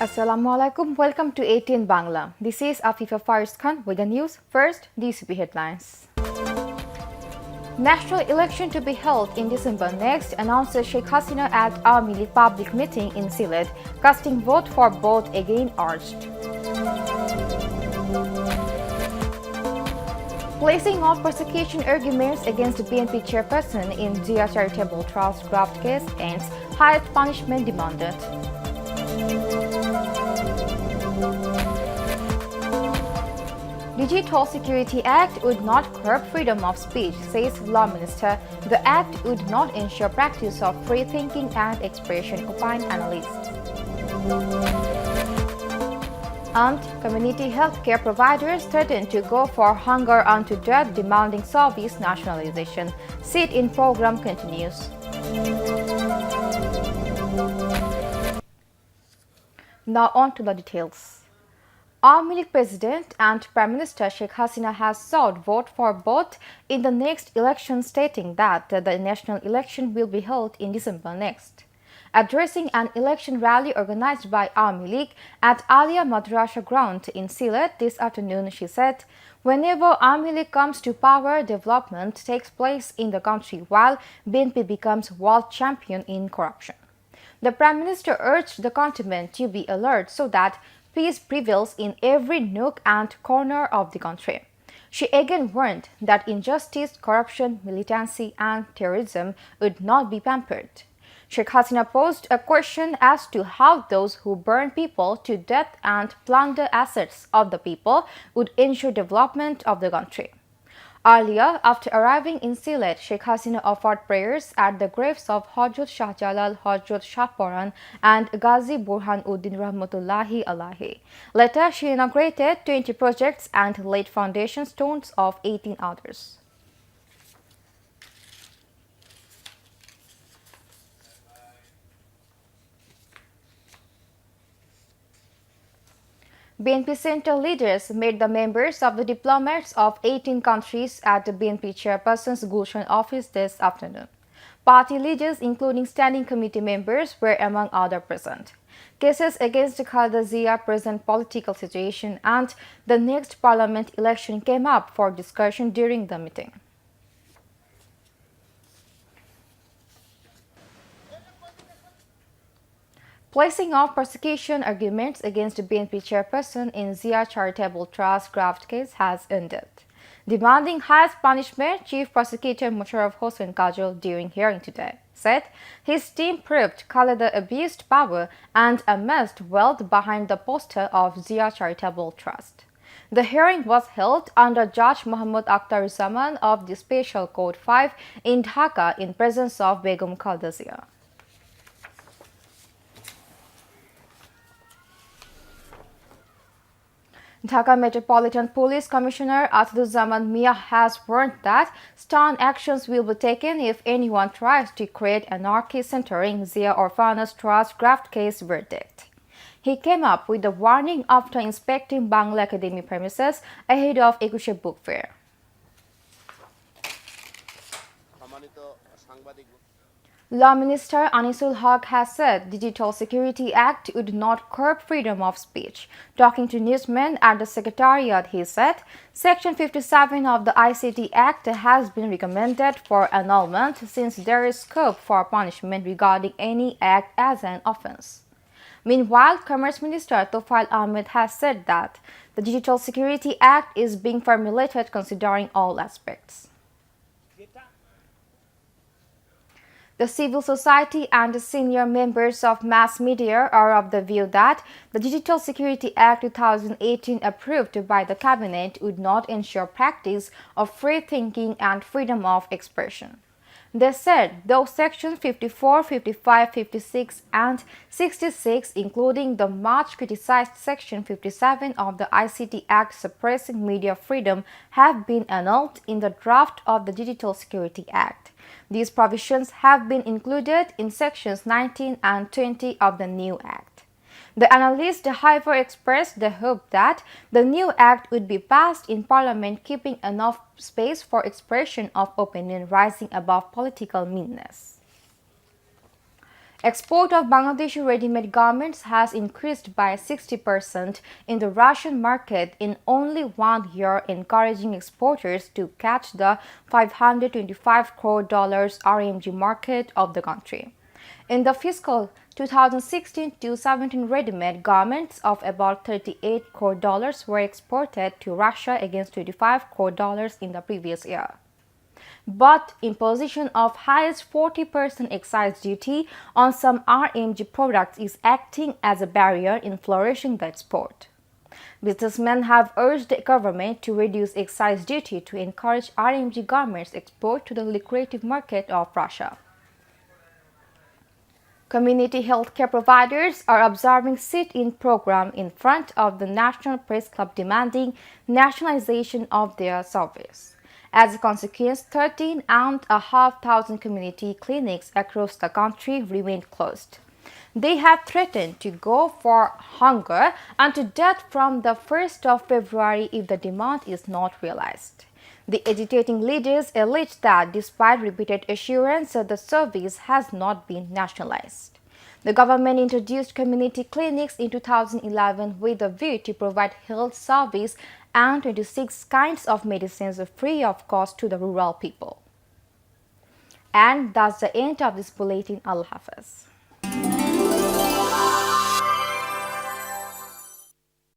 Assalamualaikum. Welcome to ATN Bangla. This is Afifa Fairuz with the news. First, these headlines. National election to be held in December next, announces Sheikh Hasina at Army public meeting in Sylhet. Casting vote for both again urged. Placing of prosecution arguments against BNP chairperson in Zia Charitable Trust graft case ends. Highest punishment demanded. Digital Security Act would not curb freedom of speech, says Law Minister. The Act would not ensure practice of free thinking and expression, opine analysts. And community healthcare providers threaten to go for hunger unto death, demanding service nationalization. Sit-in program continues. Now on to the details. Army League President and Prime Minister Sheikh Hasina has sought vote for both in the next election, stating that the national election will be held in December next. Addressing an election rally organized by Army League at Alia Madrasa ground in Sylhet this afternoon, she said, "Whenever Army League comes to power, development takes place in the country while BNP becomes world champion in corruption." The Prime Minister urged the countrymen to be alert so that peace prevails in every nook and corner of the country. She again warned that injustice, corruption, militancy, and terrorism would not be pampered. Sheikh Hasina posed a question as to how those who burn people to death and plunder assets of the people would ensure development of the country. Earlier, after arriving in Sylhet, Sheikh Hasina offered prayers at the graves of Hazrat Shah Jalal, Hazrat Shah Paran, and Ghazi Burhan Uddin Rahmatullahi Alahi. Later, she inaugurated 20 projects and laid foundation stones of 18 others. BNP Central leaders met the members of the diplomats of 18 countries at the BNP chairperson's Gulshan office this afternoon. Party leaders, including standing committee members, were among others present. Cases against Khaleda Zia, present political situation, and the next parliament election came up for discussion during the meeting. Placing of prosecution arguments against BNP chairperson in Zia Charitable Trust graft case has ended. Demanding highest punishment, Chief Prosecutor Musharraf Hossain Kajol during hearing today said his team proved Khaleda abused power and amassed wealth behind the poster of Zia Charitable Trust. The hearing was held under Judge Mohammad Akhtar Zaman of the Special Court 5 in Dhaka in presence of Begum Khaleda Zia. Dhaka Metropolitan Police Commissioner Ataduzzaman Mia has warned that stern actions will be taken if anyone tries to create anarchy centering Zia Orphanage Trust graft case verdict. He came up with the warning after inspecting Bangla Academy premises ahead of Ekushe Book Fair. Law Minister Anisul Haq has said Digital Security Act would not curb freedom of speech. Talking to newsmen at the Secretariat, he said Section 57 of the ICT Act has been recommended for annulment since there is scope for punishment regarding any act as an offence. Meanwhile, Commerce Minister Tofail Ahmed has said that the Digital Security Act is being formulated considering all aspects. The civil society and the senior members of mass media are of the view that the Digital Security Act 2018 approved by the Cabinet would not ensure practice of free thinking and freedom of expression. They said those sections 54, 55, 56 and 66, including the much criticized Section 57 of the ICT Act suppressing media freedom, have been annulled in the draft of the Digital Security Act. These provisions have been included in Sections 19 and 20 of the new Act. The analyst, however, expressed the hope that the new Act would be passed in Parliament, keeping enough space for expression of opinion rising above political meanness. Export of Bangladeshi ready-made garments has increased by 60% in the Russian market in only 1 year, encouraging exporters to catch the $525 crore RMG market of the country. In the fiscal 2016-17, ready-made garments of about $38 crore were exported to Russia against $25 crore in the previous year. But imposition of highest 40% excise duty on some RMG products is acting as a barrier in flourishing the export. Businessmen have urged the government to reduce excise duty to encourage RMG garments export to the lucrative market of Russia. Community healthcare providers are observing sit-in program in front of the National Press Club demanding nationalization of their service. As a consequence, 13,500 community clinics across the country remained closed. They have threatened to go for hunger and to death from the 1st of February if the demand is not realized. The agitating leaders allege that despite repeated assurance, the service has not been nationalized. The government introduced community clinics in 2011 with a view to provide health service and 26 kinds of medicines free of cost to the rural people. And that's the end of this bulletin. Allah Hafiz.